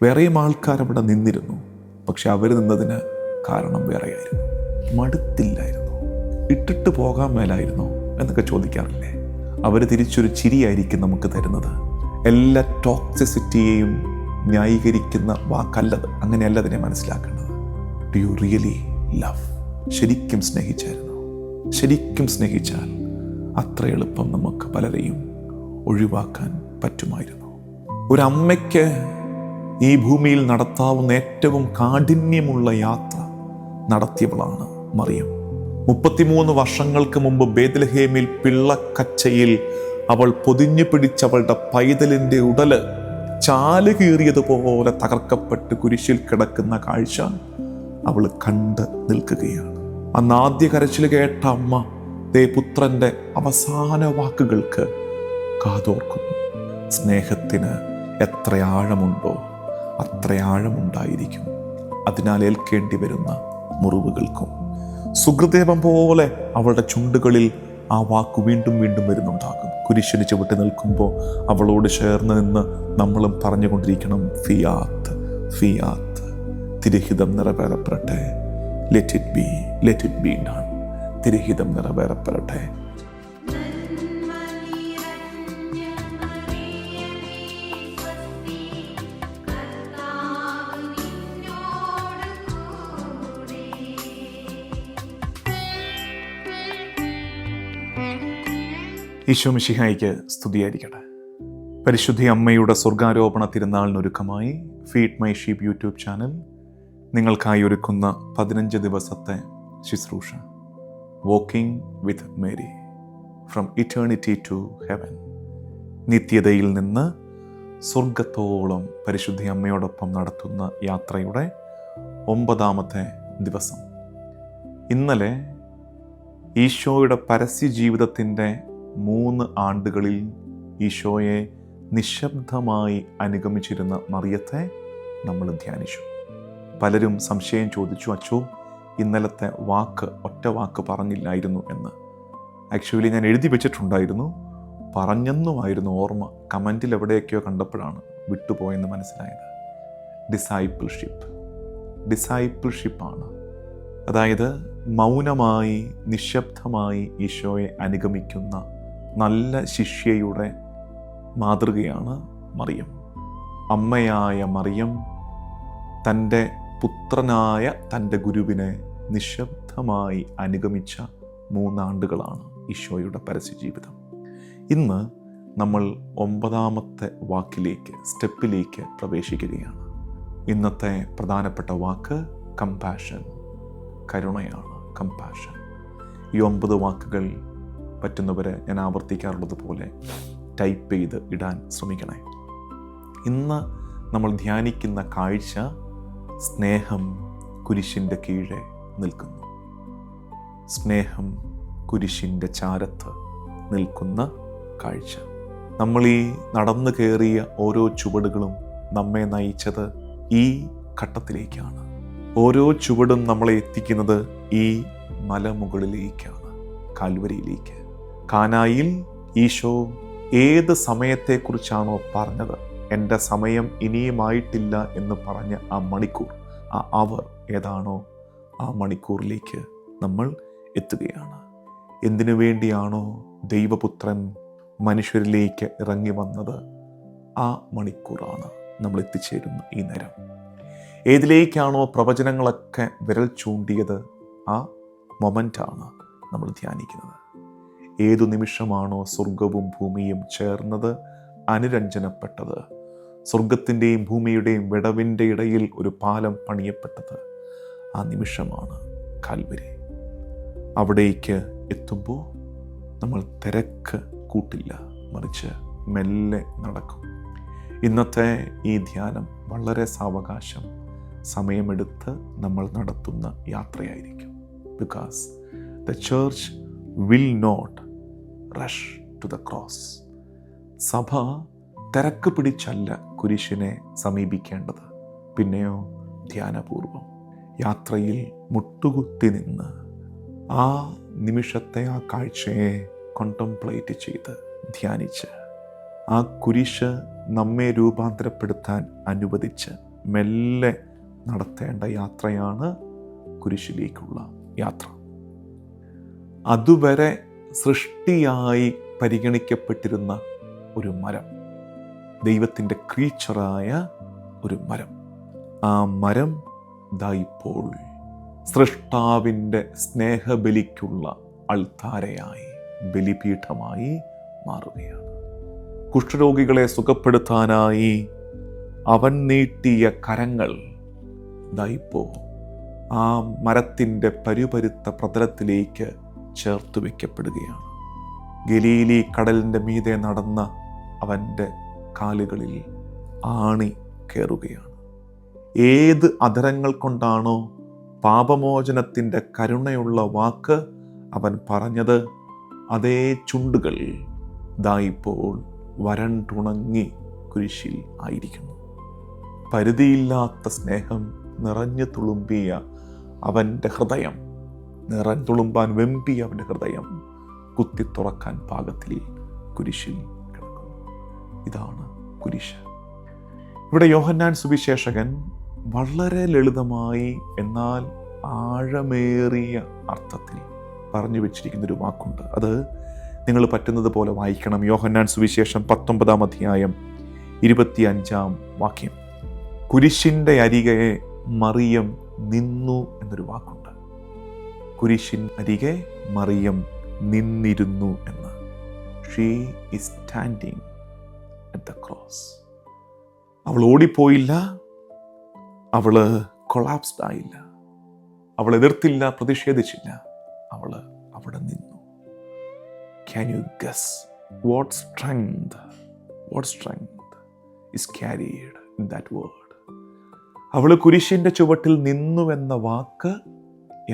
വേറെയും ആൾക്കാരവിടെ നിന്നിരുന്നു. പക്ഷെ അവർ നിന്നതിന് കാരണം വേറെയായിരുന്നു. മടുത്തില്ലായിരുന്നു, ഇട്ടിട്ട് പോകാൻ മേലായിരുന്നോ എന്നൊക്കെ ചോദിക്കാറില്ലേ? അവർ തിരിച്ചൊരു ചിരിയായിരിക്കും നമുക്ക് തരുന്നത്. എല്ലാ ടോക്സിസിറ്റിയെയും ന്യായീകരിക്കുന്ന വാക്കല്ലത്. അങ്ങനെയല്ല അതിനെ മനസ്സിലാക്കേണ്ടത്. Do you really love? ശരിക്കും സ്നേഹിച്ചായിരുന്നു? ശരിക്കും സ്നേഹിച്ചാൽ അത്ര എളുപ്പം നമുക്ക് പലരെയും ഒഴിവാക്കാൻ പറ്റുമായിരുന്നു. ഒരമ്മയ്ക്ക് ഈ ഭൂമിയിൽ നടത്താവുന്ന ഏറ്റവും കാഠിന്യമുള്ള യാത്ര നടത്തിയവളാണ് മറിയം. 33 വർഷങ്ങൾക്ക് മുമ്പ് ബേത്ലഹേമിൽ പിള്ളക്കച്ചയിൽ അവൾ പൊതിഞ്ഞു പിടിച്ചവളുടെ പൈതലിൻ്റെ ഉടല് ചാല് കീറിയതുപോലെ തകർക്കപ്പെട്ട് കുരിശിൽ കിടക്കുന്ന കാഴ്ച അവൾ കണ്ട് നിൽക്കുകയാണ്. അന്ന് ആദ്യ കരച്ചിൽ കേട്ട അമ്മ പുത്രന്റെ അവസാന വാക്കുകൾക്ക് കാതോർക്കുന്നു. സ്നേഹത്തിന് എത്ര ആഴമുണ്ടോ അത്ര ആഴമുണ്ടായിരിക്കും അതിനാൽ ഏൽക്കേണ്ടി വരുന്ന മുറിവുകൾക്കും. സുഹൃദേവം പോലെ അവളുടെ ചുണ്ടുകളിൽ ആ വാക്ക് വീണ്ടും വീണ്ടും വരുന്നുണ്ടാകും. കുരിശിന് ചുവട്ട് നിൽക്കുമ്പോൾ അവളോട് ചേർന്ന് നിന്ന് നമ്മളും പറഞ്ഞുകൊണ്ടിരിക്കണം, ഫിയാത്ത് ഫിയാത്ത്, തിരുഹിതം നിറവേറപ്പെടട്ടെ. Let it be done. തിരുഹിതം നിറവേറപ്പെടട്ടെ. ഈശോ മിശിഹായ്ക്ക് സ്തുതിയായിരിക്കട്ടെ. പരിശുദ്ധി അമ്മയുടെ സ്വർഗാരോപണ തിരുനാളിനൊരുക്കമായി feed my sheep YouTube channel നിങ്ങൾക്കായി ഒരുക്കുന്ന 15 ദിവസത്തെ ശുശ്രൂഷ, walking with Mary from eternity to heaven. നിത്യതയിൽ നിന്ന് സ്വർഗത്തോളം പരിശുദ്ധി അമ്മയോടൊപ്പം നടത്തുന്ന യാത്രയുടെ 9ാമത്തെ ദിവസം. ഇന്നലെ ഈശോയുടെ പരസ്യ ജീവിതത്തിൻ്റെ 3 ആണ്ടുകളിൽ ഈശോയെ നിശബ്ദമായി അനുഗമിച്ചിരുന്ന മറിയത്തെ നമ്മൾ ധ്യാനിച്ചു. പലരും സംശയം ചോദിച്ചു, അച്ചോ ഇന്നലത്തെ ഒറ്റ വാക്ക് പറഞ്ഞില്ലായിരുന്നു എന്ന്. ആക്ച്വലി ഞാൻ എഴുതി വെച്ചിട്ടുണ്ടായിരുന്നു, പറഞ്ഞെന്നുമായിരുന്നു ഓർമ്മ. കമൻറ്റിൽ എവിടെയൊക്കെയോ കണ്ടപ്പോഴാണ് വിട്ടുപോയെന്ന് മനസ്സിലായത്. ഡിസൈപ്പിൾഷിപ്പാണ്. അതായത് മൗനമായി നിശബ്ദമായി ഈശോയെ അനുഗമിക്കുന്ന നല്ല ശിഷ്യയുടെ മാതൃകയാണ് മറിയം. അമ്മയായ മറിയം തൻ്റെ പുത്രനായ തൻ്റെ ഗുരുവിനെ നിശബ്ദമായി അനുഗമിച്ച 3 ആണ്ടുകളാണ് ഈശോയുടെ പരസ്യജീവിതം. ഇന്ന് നമ്മൾ 9ാമത്തെ സ്റ്റെപ്പിലേക്ക് പ്രവേശിക്കുകയാണ്. ഇന്നത്തെ പ്രധാനപ്പെട്ട വാക്ക് കമ്പാഷൻ, കരുണയാണ്. കമ്പാഷൻ. ഈ 9 വാക്കുകൾ പറ്റുന്നവരെ ഞാൻ ആവർത്തിക്കാറുള്ളത് പോലെ ടൈപ്പ് ചെയ്ത് ഇടാൻ ശ്രമിക്കണേ. ഇന്ന് നമ്മൾ ധ്യാനിക്കുന്ന കാഴ്ച സ്നേഹം കുരിശിൻ്റെ കീഴെ നിൽക്കുന്നു. സ്നേഹം കുരിശിൻ്റെ ചാരത്ത് നിൽക്കുന്ന കാഴ്ച. നമ്മൾ ഈ നടന്നു കയറിയ ഓരോ ചുവടുകളും നമ്മെ നയിച്ചത് ഈ ഘട്ടത്തിലേക്കാണ്. ഓരോ ചുവടും നമ്മളെ എത്തിക്കുന്നത് ഈ മലമുകളിലേക്കാണ്, കാൽവരിയിലേക്ക്. കാനായിൽ ഈശോ ഏത് സമയത്തെക്കുറിച്ചാണോ പറഞ്ഞത്, എൻ്റെ സമയം ഇനിയുമായിട്ടില്ല എന്ന് പറഞ്ഞ ആ മണിക്കൂർ, ആ അവർ ഏതാണോ ആ മണിക്കൂറിലേക്ക് നമ്മൾ എത്തുകയാണ്. എന്തിനു വേണ്ടിയാണോ ദൈവപുത്രൻ മനുഷ്യരിലേക്ക് ഇറങ്ങി വന്നത്, ആ മണിക്കൂറാണ് നമ്മൾ എത്തിച്ചേരുന്ന ഈ നേരം. ഏതിലേക്കാണോ പ്രവചനങ്ങളൊക്കെ വിരൽ ചൂണ്ടിയത്, ആ മൊമെൻ്റാണ് നമ്മൾ ധ്യാനിക്കുന്നത്. ഏതു നിമിഷമാണോ സ്വർഗവും ഭൂമിയും ചേർന്നത്, അനുരഞ്ജനപ്പെട്ടത്, സ്വർഗത്തിൻ്റെയും ഭൂമിയുടെയും വിടവിൻ്റെ ഇടയിൽ ഒരു പാലം പണിയപ്പെട്ടത്, ആ നിമിഷമാണ് കാൽവരി. അവിടേക്ക് എത്തുമ്പോൾ നമ്മൾ തിരക്ക് കൂട്ടില്ല, മറിച്ച് മെല്ലെ നടക്കും. ഇന്നത്തെ ഈ ധ്യാനം വളരെ സാവകാശം സമയമെടുത്ത് നമ്മൾ നടത്തുന്ന യാത്രയായിരിക്കും. Because the church will not rush to the cross. സഭ തിരക്ക് പിടിച്ചല്ല കുരിശിനെ സമീപിക്കേണ്ടത്, പിന്നെയോ ധ്യാനപൂർവം യാത്രയിൽ മുട്ടുകുത്തി നിന്ന് ആ നിമിഷത്തെ, ആ കാഴ്ചയെ കോണ്ടംപ്ലേറ്റ് ചെയ്ത് ധ്യാനിച്ച്, ആ കുരിശ് നമ്മെ രൂപാന്തരപ്പെടുത്താൻ അനുവദിച്ച് മെല്ലെ നടത്തേണ്ട യാത്രയാണ് കുരിശിലേക്കുള്ള യാത്ര. അതുവരെ സൃഷ്ടിയായി പരിഗണിക്കപ്പെട്ടിരുന്ന ഒരു മരം, ദൈവത്തിൻ്റെ ക്രീച്ചറായ ഒരു മരം, ആ മരം ഇപ്പോൾ സൃഷ്ടാവിൻ്റെ സ്നേഹബലിക്കുള്ള അൾത്താരയായി, ബലിപീഠമായി മാറുകയാണ്. കുഷ്ഠരോഗികളെ സുഖപ്പെടുത്താനായി അവൻ നീട്ടിയ കരങ്ങൾ ഇപ്പോൾ ആ മരത്തിൻ്റെ പരുപരുത്ത പ്രതലത്തിലേക്ക് ചേർത്ത് വയ്ക്കപ്പെടുകയാണ്. ഗലീലി കടലിൻ്റെ മീതെ നടന്ന അവൻ്റെ കാലുകളിൽ ആണി കയറുകയാണ്. ഏത് അധരങ്ങൾ കൊണ്ടാണോ പാപമോചനത്തിൻ്റെ കരുണയുള്ള വാക്ക് അവൻ പറഞ്ഞത്, അതേ ചുണ്ടുകൾ ഇപ്പോൾ വരണ്ടുണങ്ങി കുരിശിൽ ആയിരിക്കുന്നു. പരിധിയില്ലാത്ത സ്നേഹം നിറഞ്ഞു തുളുമ്പിയ അവൻ്റെ ഹൃദയം, തുളുമ്പാൻ വെമ്പിയ അവൻ്റെ ഹൃദയം കുത്തി തുറക്കാൻ പാകത്തിൽ കുരിശിൽ കിടക്കുന്നു. ഇതാണ് കുരിശ്. ഇവിടെ യോഹന്നാൻ സുവിശേഷകൻ വളരെ ലളിതമായി എന്നാൽ ആഴമേറിയ അർത്ഥത്തിൽ പറഞ്ഞു വെച്ചിരിക്കുന്നൊരു വാക്കുണ്ട്. അത് നിങ്ങൾ പറ്റുന്നത് പോലെ വായിക്കണം. യോഹന്നാൻ സുവിശേഷം 19-ാം അധ്യായം 25-ാം വാക്യം. കുരിശിൻ്റെ അരികെ മറിയം നിന്നു എന്നൊരു വാക്കുണ്ട്. കുരിശിൻ അരികെ മറിയം നിന്നിരുന്നു എന്ന്. She is standing at the cross. അവൾ ഓടിപ്പോയില്ല, അവൾ കൊളാപ്സ്ഡ് ആയില്ല, അവൾ എതിർത്തില്ല, പ്രതിഷേധിച്ചില്ല, അവൾ അവിടെ നിന്നു. Can you guess what strength is carried in that word? അവൾ കുരിശിൻ്റെ ചുവട്ടിൽ നിന്നുവെന്ന വാക്ക്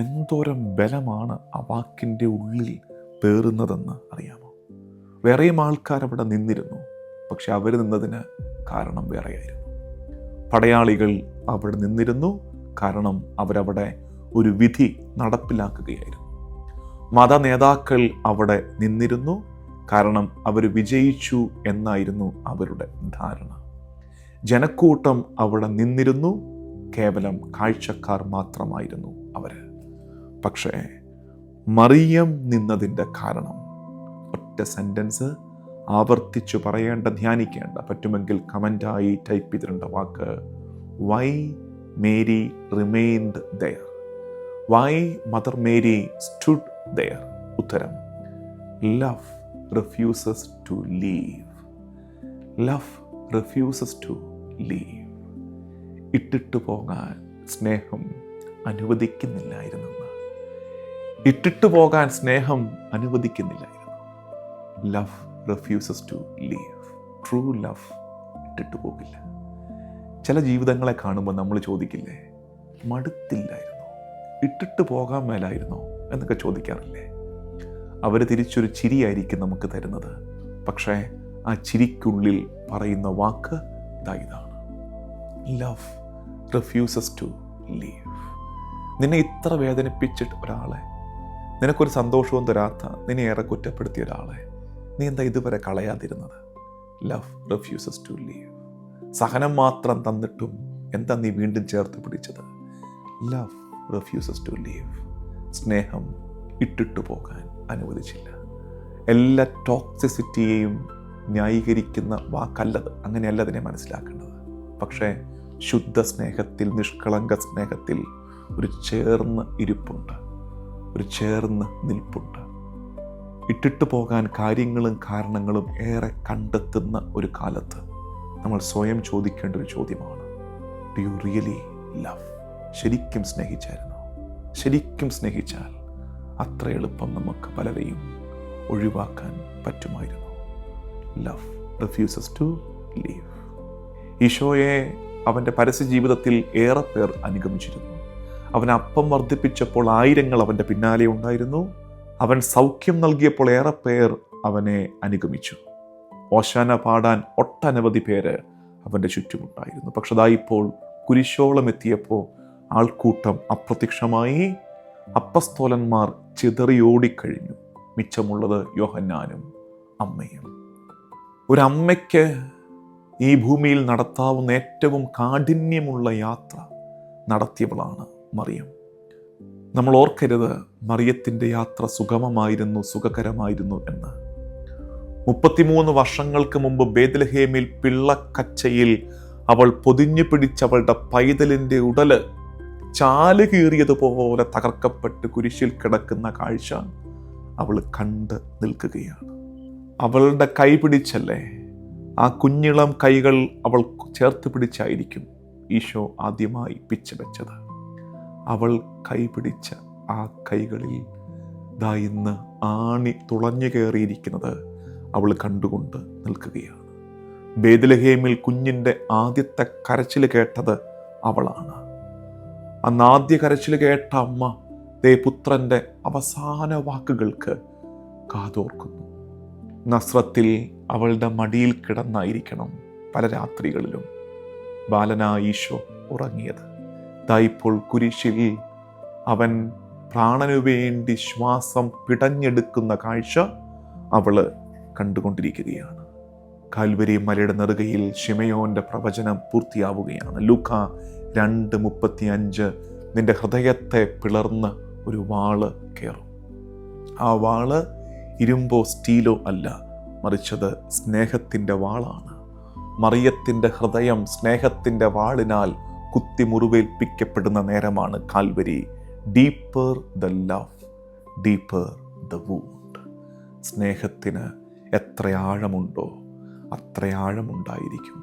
എന്തോരം ബലമാണ് ആ വാക്കിൻ്റെ ഉള്ളിൽ പേറുന്നതെന്ന് അറിയാമോ? വേറെയും ആൾക്കാർ അവിടെ നിന്നിരുന്നു, പക്ഷെ അവർ നിന്നതിന് കാരണം വേറെയായിരുന്നു. പടയാളികൾ അവിടെ നിന്നിരുന്നു, കാരണം അവരവിടെ ഒരു വിധി നടപ്പിലാക്കുകയായിരുന്നു. മത നേതാക്കൾ അവിടെ നിന്നിരുന്നു, കാരണം അവർ വിജയിച്ചു എന്നായിരുന്നു അവരുടെ ധാരണ. ജനക്കൂട്ടം അവിടെ നിന്നിരുന്നു, കേവലം കാഴ്ചക്കാർ മാത്രമായിരുന്നു അവർ. പക്ഷേ മറിയം നിന്നതിൻ്റെ കാരണം, ഒറ്റ സെൻറ്റൻസ് ആവർത്തിച്ചു പറയേണ്ട, ധ്യാനിക്കേണ്ട, പറ്റുമെങ്കിൽ കമൻ്റായി ടൈപ്പ് ചെയ്തിട്ടുണ്ട് വാക്ക്, why Mary remained there, why mother Mary stood there. ഉത്തരം, love refuses to leave. Love refuses to leave. ഇട്ടിട്ടു പോകാൻ സ്നേഹം അനുവദിക്കുന്നില്ലായിരുന്നു. ഇട്ടിട്ടു പോകാൻ സ്നേഹം അനുവദിക്കുന്നില്ലായിരുന്നു. Love refuses to leave. True love ഇട്ടിട്ടു പോകില്ല. ചില ജീവിതങ്ങളെ കാണുമ്പോൾ നമ്മൾ ചോദിക്കില്ലേ, മടുത്തില്ലായിരുന്നോ, ഇട്ടിട്ട് പോകാൻ മേലായിരുന്നോ എന്നൊക്കെ ചോദിക്കാറില്ലേ? അവർ തിരിച്ചൊരു ചിരിയായിരിക്കും നമുക്ക് തരുന്നത്. പക്ഷേ ആ ചിരിക്കുള്ളിൽ പറയുന്ന വാക്ക് ഇതാണ്, ലവ് റിഫ്യൂസസ് ടു ലീവ്. നിന്നെ ഇത്ര വേദനിപ്പിച്ചിട്ട് ഒരാളെ, നിനക്കൊരു സന്തോഷവും തരാത്ത, നിന്നെ ഏറെ കുറ്റപ്പെടുത്തിയ ഒരാളെ നീ എന്താ ഇതുവരെ കളയാതിരുന്നത്? Love refuses to leave. സഹനം മാത്രം തന്നിട്ടും എന്താ നീ വീണ്ടും ചേർത്ത് പിടിച്ചത്? Love refuses to leave. സ്നേഹം ഇട്ടിട്ടു പോകാൻ അനുവദിച്ചില്ല. എല്ലാ ടോക്സിസിറ്റിയെയും ന്യായീകരിക്കുന്ന വാക്കല്ലത്, അങ്ങനെയല്ല അതിനെ മനസ്സിലാക്കേണ്ടത്. പക്ഷേ ശുദ്ധ സ്നേഹത്തിൽ, നിഷ്കളങ്ക സ്നേഹത്തിൽ ഒരു ചേർന്ന് ഇരിപ്പുണ്ട്, ഒരു ചേർന്ന് നിൽപ്പുണ്ട്. ഇട്ടിട്ട് പോകാൻ കാര്യങ്ങളും കാരണങ്ങളും ഏറെ കണ്ടെത്തുന്ന ഒരു കാലത്ത് നമ്മൾ സ്വയം ചോദിക്കേണ്ട ഒരു ചോദ്യമാണ്, ഡു യു റിയലി ലവ്? ശരിക്കും സ്നേഹിച്ചായിരുന്നോ? ശരിക്കും സ്നേഹിച്ചാൽ അത്ര എളുപ്പം നമുക്ക് പലരെയും ഒഴിവാക്കാൻ പറ്റുമായിരുന്നു. Love refuses to leave. ഈശോയെ അവൻ്റെ പരസ്യ ജീവിതത്തിൽ ഏറെ പേർ അനുഗമിച്ചിരുന്നു. അവൻ അപ്പം വർദ്ധിപ്പിച്ചപ്പോൾ ആയിരങ്ങൾ അവൻ്റെ പിന്നാലെ ഉണ്ടായിരുന്നു. അവൻ സൗഖ്യം നൽകിയപ്പോൾ ഏറെ പേർ അവനെ അനുഗമിച്ചു. ഓശാന പാടാൻ ഒട്ടനവധി പേര് അവൻ്റെ ചുറ്റുമുണ്ടായിരുന്നു. പക്ഷെ ഇപ്പോൾ കുരിശോളം എത്തിയപ്പോൾ ആൾക്കൂട്ടം അപ്രത്യക്ഷമായി. അപ്പസ്തോലന്മാർ ചിതറിയോടിക്കഴിഞ്ഞു. മിച്ചമുള്ളത് യോഹന്നാനും അമ്മയും. ഒരമ്മയ്ക്ക് ഈ ഭൂമിയിൽ നടത്താവുന്ന ഏറ്റവും കാഠിന്യമുള്ള യാത്ര നടത്തിയവളാണ് മറിയം. നമ്മൾ ഓർക്കരുത് മറിയത്തിൻ്റെ യാത്ര സുഗമമായിരുന്നു, സുഖകരമായിരുന്നു എന്ന്. 33 വർഷങ്ങൾക്ക് മുമ്പ് ബേത്ലഹേമിൽ പിള്ളക്കച്ചയിൽ അവൾ പൊതിഞ്ഞു പിടിച്ചവളുടെ പൈതലിൻ്റെ ഉടല് ചാല് കീറിയതുപോലെ തകർക്കപ്പെട്ട് കുരിശിൽ കിടക്കുന്ന കാഴ്ച അവൾ കണ്ട് നിൽക്കുകയാണ്. അവളുടെ കൈ പിടിച്ചല്ലേ, ആ കുഞ്ഞിളം കൈകൾ അവൾ ചേർത്ത് പിടിച്ചായിരിക്കും ഈശോ ആദ്യമായി പിച്ച വെച്ചത്. അവൾ കൈ പിടിച്ച ആ കൈകളിൽ ദാ ഇന്ന് ആണി തുളഞ്ഞു കയറിയിരിക്കുന്നത് അവൾ കണ്ടുകൊണ്ട് നിൽക്കുകയാണ്. ബേത്ലഹേമിൽ കുഞ്ഞിൻ്റെ ആദ്യത്തെ കരച്ചിൽ കേട്ടത് അവളാണ്. അന്ന് ആദ്യ കരച്ചിൽ കേട്ട അമ്മ ദേ പുത്രൻ്റെ അവസാന വാക്കുകൾക്ക് കാതോർക്കുന്നു. നസ്രത്തിൽ അവളുടെ മടിയിൽ കിടന്നായിരിക്കണം പല രാത്രികളിലും ബാലനായ ഈശോ ഉറങ്ങിയത്. ഇപ്പോൾ കുരിശിൽ അവൻ പ്രാണനു വേണ്ടി ശ്വാസം പിടഞ്ഞെടുക്കുന്ന കാഴ്ച അവള് കണ്ടുകൊണ്ടിരിക്കുകയാണ്. കാൽവരി മലയുടെ നെറുകയിൽ ശിമയോന്റെ പ്രവചനം പൂർത്തിയാവുകയാണ്. ലൂക്ക 2:35 നിന്റെ ഹൃദയത്തെ പിളർന്ന് ഒരു വാള് കയറും. ആ വാള് ഇരുമ്പോ സ്റ്റീലോ അല്ല, മറിച്ചത് സ്നേഹത്തിൻ്റെ വാളാണ്. മറിയത്തിൻ്റെ ഹൃദയം സ്നേഹത്തിൻ്റെ വാളിനാൽ കുത്തി മുറിവേൽപ്പിക്കപ്പെടുന്ന നേരമാണ് Calvary. Deeper the love, deeper the wound. സ്നേഹത്തിന് എത്ര ആഴമുണ്ടോ അത്ര ആഴമുണ്ടായിരിക്കും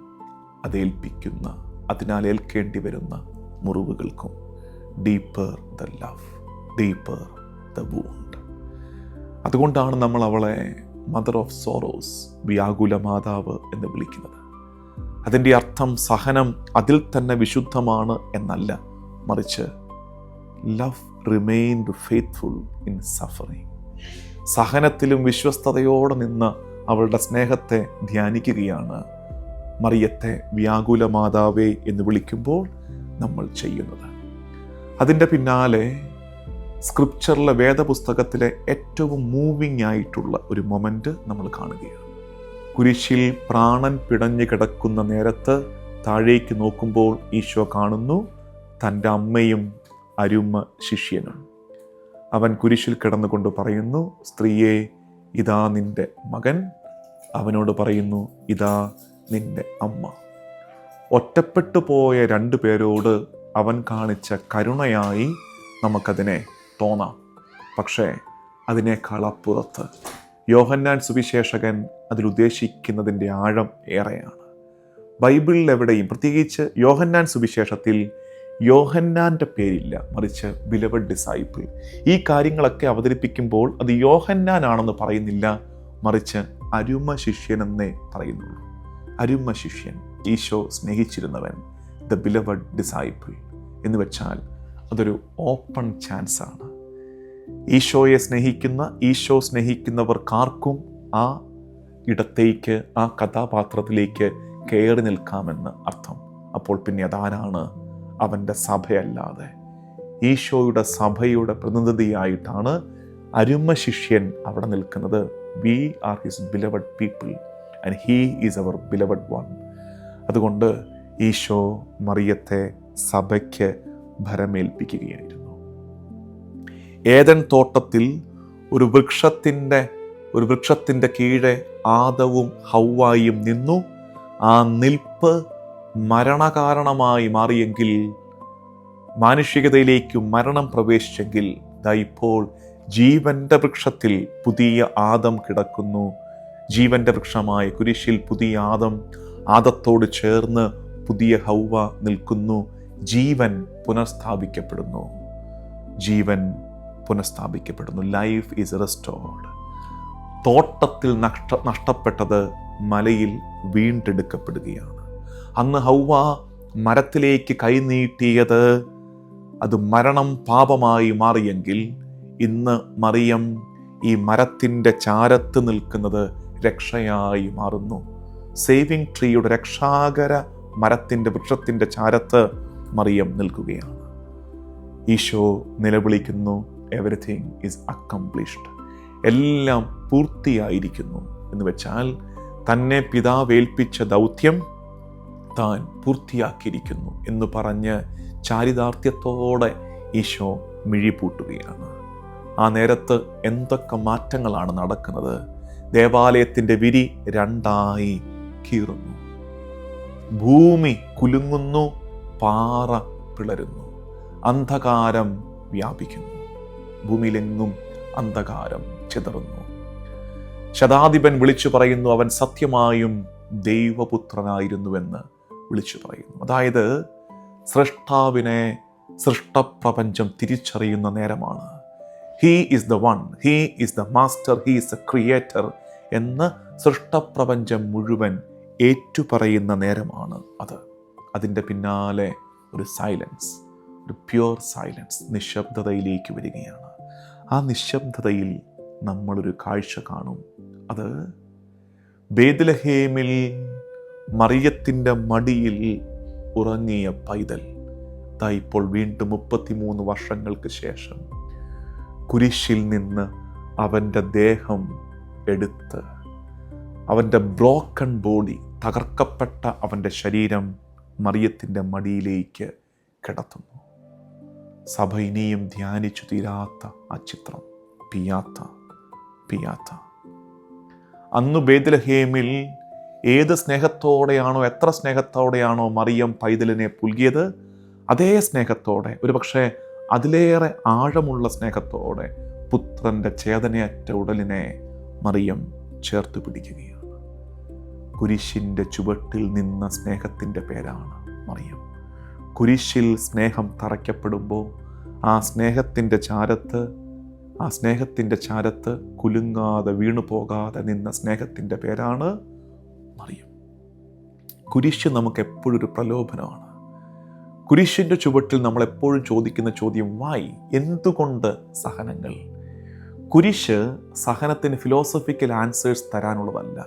അതേൽപ്പിക്കുന്ന, അതിനാൽ ഏൽക്കേണ്ടി വരുന്ന മുറിവുകൾക്കും. Deeper the love, deeper the wound. അതുകൊണ്ടാണ് നമ്മൾ അവളെ മദർ ഓഫ് സോറോസ്, വ്യാകുല മാതാവ് എന്ന് വിളിക്കുന്നത്. അതിൻ്റെ അർത്ഥം സഹനം അതിൽ തന്നെ വിശുദ്ധമാണ് എന്നല്ല, മറിച്ച് love remained faithful in suffering. സഹനത്തിലും വിശ്വസ്തയോടെ നിന്ന് അവളുടെ സ്നേഹത്തെ ധ്യാനിക്കുകയാണ് മറിയത്തെ വ്യാകുല മാതാവേ എന്ന് വിളിക്കുമ്പോൾ നമ്മൾ ചെയ്യുന്നത്. അതിൻ്റെ പിന്നാലെ സ്ക്രിപ്ചറിലെ വേദപുസ്തകത്തിലെ ഏറ്റവും മൂവിങ് ആയിട്ടുള്ള ഒരു മൊമെൻ്റ് നമ്മൾ കാണുകയാണ്. കുരിശിൽ പ്രാണൻ പിടഞ്ഞു കിടക്കുന്ന നേരത്ത് താഴേക്ക് നോക്കുമ്പോൾ ഈശോ കാണുന്നു തൻ്റെ അമ്മയും അരുമ ശിഷ്യനും. അവൻ കുരിശിൽ കിടന്നുകൊണ്ട് പറയുന്നു, സ്ത്രീയെ ഇതാ നിന്റെ മകൻ. അവനോട് പറയുന്നു, ഇതാ നിന്റെ അമ്മ. ഒറ്റപ്പെട്ടു പോയ 2 പേരോട് അവൻ കാണിച്ച കരുണയായി നമുക്കതിനെ തോന്നാം. പക്ഷേ അതിനേക്കാൾ അപ്പുറത്ത് യോഹന്നാൻ സുവിശേഷകൻ അതിലുദ്ദേശിക്കുന്നതിൻ്റെ ആഴം ഏറെയാണ്. ബൈബിളിൽ എവിടെയും, പ്രത്യേകിച്ച് യോഹന്നാൻ സുവിശേഷത്തിൽ യോഹന്നാൻ്റെ പേരില്ല, മറിച്ച് ബിലവഡ് ഡിസൈപ്പിൾ. ഈ കാര്യങ്ങളൊക്കെ അവതരിപ്പിക്കുമ്പോൾ അത് യോഹന്നാനാണെന്ന് പറയുന്നില്ല, മറിച്ച് അരുമ ശിഷ്യൻ എന്നേ പറയുന്നുള്ളൂ. അരുമ ശിഷ്യൻ, ഈശോ സ്നേഹിച്ചിരുന്നവൻ, ദ ബിലവഡ് ഡിസൈപ്പിൾ എന്ന് വെച്ചാൽ അതൊരു ഓപ്പൺ ചാൻസ് ആണ്. ഈശോയെ സ്നേഹിക്കുന്ന, ഈശോ സ്നേഹിക്കുന്നവർക്കാർക്കും ആ ഇടത്തേക്ക്, ആ കഥാപാത്രത്തിലേക്ക് കയറി നിൽക്കാമെന്ന് അർത്ഥം. അപ്പോൾ പിന്നെ അതാരാണ്? അവൻ്റെ സഭയല്ലാതെ ഈശോയുടെ സഭയുടെ പ്രതിനിധിയായിട്ടാണ് അരുമ ശിഷ്യൻ അവിടെ നിൽക്കുന്നത്. We are his beloved people and he is our beloved one. അതുകൊണ്ട് ഈശോ മറിയത്തെ സഭയ്ക്ക് ഭരമേൽപ്പിക്കുകയായിരുന്നു. ഏദൻ തോട്ടത്തിൽ ഒരു വൃക്ഷത്തിൻ്റെ കീഴെ ആദവും ഹൗവായും നിന്നു. ആ നിൽപ്പ് മരണകാരണമായി മാറിയെങ്കിൽ, മാനുഷികതയിലേക്ക് മരണം പ്രവേശിച്ചെങ്കിൽ, ഇപ്പോൾ ജീവന്റെ വൃക്ഷത്തിൽ പുതിയ ആദം കിടക്കുന്നു. ജീവന്റെ വൃക്ഷമായ കുരിശിൽ പുതിയ ആദത്തോട് ചേർന്ന് പുതിയ ഹൗവ നിൽക്കുന്നു. ജീവൻ പുനഃസ്ഥാപിക്കപ്പെടുന്നു. Life is restored. തോട്ടത്തിൽ നഷ്ടപ്പെട്ടത് മലയിൽ വീണ്ടെടുക്കപ്പെടുകയാണ്. അന്ന് ഹൗവ മരത്തിലേക്ക് കൈനീട്ടിയത് അത് മരണം പാപമായി മാറിയെങ്കിൽ, ഇന്ന് മറിയം ഈ മരത്തിൻ്റെ ചാരത്ത് നിൽക്കുന്നത് രക്ഷയായി മാറുന്നു. സേവിങ് ട്രീയുടെ രക്ഷാകര വൃക്ഷത്തിൻ്റെ ചാരത്ത് മറിയം നിൽക്കുകയാണ്. ഈശോ നിലവിളിക്കുന്നു, എവരിതിങ് ഈസ് അക്കംപ്ലിഷ്ഡ്. എല്ലാം പൂർത്തിയായിരിക്കുന്നു എന്ന് വെച്ചാൽ തന്നെ പിതാവേൽപ്പിച്ച ദൗത്യം താൻ പൂർത്തിയാക്കിയിരിക്കുന്നു എന്ന് പറഞ്ഞ് ചാരിതാർത്ഥ്യത്തോടെ ഈശോ മിഴിപൂട്ടുകയാണ്. ആ നേരത്ത് എന്തൊക്കെ മാറ്റങ്ങളാണ് നടക്കുന്നത്. ദേവാലയത്തിൻ്റെ വിരി രണ്ടായി കീറുന്നു, ഭൂമി കുലുങ്ങുന്നു, പാറ പിളരുന്നു, അന്ധകാരം വ്യാപിക്കുന്നു, ഭൂമിയിലെങ്ങും അന്ധകാരം ചിതറുന്നു. ശതാധിപൻ വിളിച്ചു പറയുന്നു, അവൻ സത്യമായും ദൈവപുത്രനായിരുന്നുവെന്ന് വിളിച്ചു പറയുന്നു. അതായത് സൃഷ്ടാവിനെ സൃഷ്ടപ്രപഞ്ചം തിരിച്ചറിയുന്ന നേരമാണ്. He is the one, he is the master, he is the creator എന്ന് സൃഷ്ടപ്രപഞ്ചം മുഴുവൻ ഏറ്റുപറയുന്ന നേരമാണ് അത്. അതിൻ്റെ പിന്നാലെ ഒരു സൈലൻസ്, ഒരു പ്യുവർ സൈലൻസ്, നിശബ്ദതയിലേക്ക് വരികയാണ്. ആ നിശബ്ദതയിൽ നമ്മളൊരു കാഴ്ച കാണും. അത് ബേത്ലഹേമിൽ മറിയത്തിൻ്റെ മടിയിൽ ഉറങ്ങിയ പൈതൽ ദാ ഇപ്പോൾ വീണ്ടും 33 വർഷങ്ങൾക്ക് ശേഷം കുരിശിൽ നിന്ന് അവൻ്റെ ദേഹം എടുത്ത് അവൻ്റെ ബ്രോക്കൺ ബോഡി, തകർക്കപ്പെട്ട അവൻ്റെ ശരീരം മറിയത്തിൻ്റെ മടിയിലേക്ക് കിടത്തുന്നു. സഭ ഇനിയും ധ്യാനിച്ചു തീരാത്ത ആ ചിത്രം, പിയാത്ത. അന്ന് ബേത്ലഹേമിൽ ഏത് സ്നേഹത്തോടെയാണോ, എത്ര സ്നേഹത്തോടെയാണോ മറിയം പൈതലിനെ പുൽകിയത്, അതേ സ്നേഹത്തോടെ, ഒരുപക്ഷെ അതിലേറെ ആഴമുള്ള സ്നേഹത്തോടെ പുത്രൻ്റെ ചേതനയറ്റ ഉടലിനെ മറിയം ചേർത്ത് പിടിക്കുകയാണ്. കുരിശിൻ്റെ ചുവട്ടിൽ നിന്ന സ്നേഹത്തിൻ്റെ പേരാണ് മറിയം. കുരിശിൽ സ്നേഹം തറയ്ക്കപ്പെടുമ്പോൾ ആ സ്നേഹത്തിൻ്റെ ചാരത്ത് കുലുങ്ങാതെ വീണു പോകാതെ നിന്ന സ്നേഹത്തിൻ്റെ പേരാണ് മറിയം. കുരിശ് നമുക്ക് എപ്പോഴും ഒരു പ്രലോഭനമാണ്. കുരിശിൻ്റെ ചുവട്ടിൽ നമ്മളെപ്പോഴും ചോദിക്കുന്ന ചോദ്യം വൈ, എന്തുകൊണ്ട് സഹനങ്ങൾ? കുരിശ് സഹനത്തിന് ഫിലോസഫിക്കൽ ആൻസേഴ്സ് തരാനുള്ളതല്ല.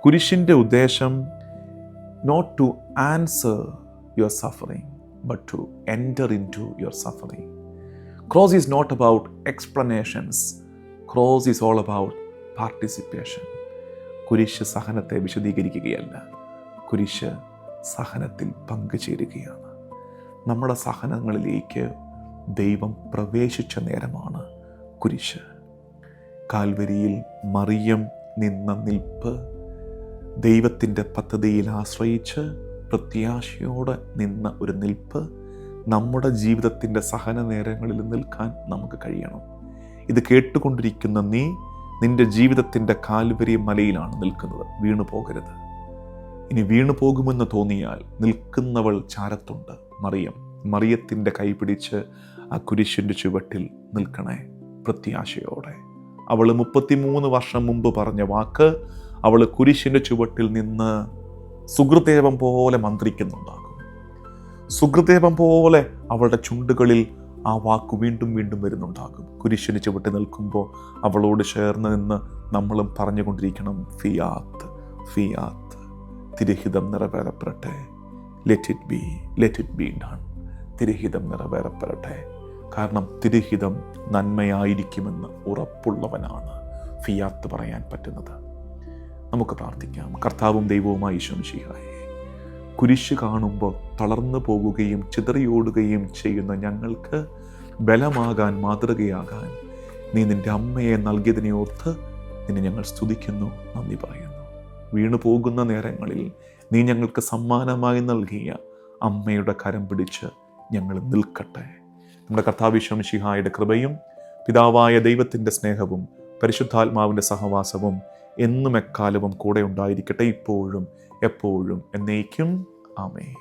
കുരിശിൻ്റെ ഉദ്ദേശം not to answer your suffering but to enter into your suffering. Cross is not about explanations. Cross is all about participation. കുരിശ് സഹനത്തെ വിശദീകരിക്കുകയല്ല, കുരിശ് സഹനത്തിൽ പങ്കുചേരുകയാണ്. നമ്മുടെ സഹനങ്ങളിലേക്ക് ദൈവം പ്രവേശിച്ച നേരമാണ് കുരിശ്. കാൽവരിയിൽ മറിയം നിന്ന നിൽപ്പ്, ദൈവത്തിൻ്റെ പദ്ധതിയിൽ ആശ്രയിച്ച് പ്രത്യാശയോടെ നിന്ന ഒരു നിൽപ്പ് നമ്മുടെ ജീവിതത്തിൻ്റെ സഹന നേരങ്ങളിൽ നിൽക്കാൻ നമുക്ക് കഴിയണം. ഇത് കേട്ടുകൊണ്ടിരിക്കുന്ന നീ നിൻ്റെ ജീവിതത്തിൻ്റെ കാൽവരി മലയിലാണ് നിൽക്കുന്നത്. വീണു പോകരുത്. ഇനി വീണു പോകുമെന്ന് തോന്നിയാൽ നിൽക്കുന്നവൾ ചാരത്തുണ്ട്, മറിയത്തിൻ്റെ കൈ പിടിച്ച് ആ കുരിശിൻ്റെ ചുവട്ടിൽ നിൽക്കണേ പ്രത്യാശയോടെ. അവൾ 33 വർഷം മുമ്പ് പറഞ്ഞ വാക്ക് അവൾ കുരിശിൻ്റെ ചുവട്ടിൽ നിന്ന് സുഹൃദേവം പോലെ മന്ത്രിക്കുന്നുണ്ടാകും. സുഹൃദേവം പോലെ അവളുടെ ചുണ്ടുകളിൽ ആ വാക്ക് വീണ്ടും വീണ്ടും വരുന്നുണ്ടാകും. കുരിശിന് ചുവട്ടി നിൽക്കുമ്പോൾ അവളോട് ചേർന്ന് നിന്ന് നമ്മളും പറഞ്ഞുകൊണ്ടിരിക്കണം, ഫിയാത്ത് ഫിയാത്ത്, തിരുഹിതം നിറവേറപ്പെടട്ടെ, ലെറ്റ് ഇറ്റ് ബി ഡൺ, തിരുഹിതം നിറവേറപ്പെടട്ടെ. കാരണം തിരുഹിതം നന്മയായിരിക്കുമെന്ന് ഉറപ്പുള്ളവനാണ് ഫിയാത്ത് പറയാൻ പറ്റുന്നത്. നമുക്ക് പ്രാർത്ഥിക്കാം. കർത്താവും ദൈവവുമായി ഈശോ മിശിഹായേ, കുരിശ് കാണുമ്പോൾ തളർന്നു പോവുകയും ചിതറിയോടുകയും ചെയ്യുന്ന ഞങ്ങൾക്ക് ബലമാകാൻ, മാതൃകയാകാൻ നീ നിൻ്റെ അമ്മയെ നൽകിയതിനെ ഓർത്ത് നിന്നെ ഞങ്ങൾ സ്തുതിക്കുന്നു, നന്ദി പറയുന്നു. വീണു പോകുന്ന നേരങ്ങളിൽ നീ ഞങ്ങൾക്ക് സമ്മാനമായി നൽകിയ അമ്മയുടെ കരം പിടിച്ച് ഞങ്ങൾ നിൽക്കട്ടെ. നമ്മുടെ കർത്താവ് ഈശോ മിശിഹായുടെ കൃപയും പിതാവായ ദൈവത്തിൻ്റെ സ്നേഹവും പരിശുദ്ധാത്മാവിൻ്റെ സഹവാസവും എന്നും എക്കാലവും കൂടെ ഉണ്ടായിരിക്കട്ടെ, ഇപ്പോഴും എപ്പോഴും എന്നേക്കും. ആമേൻ.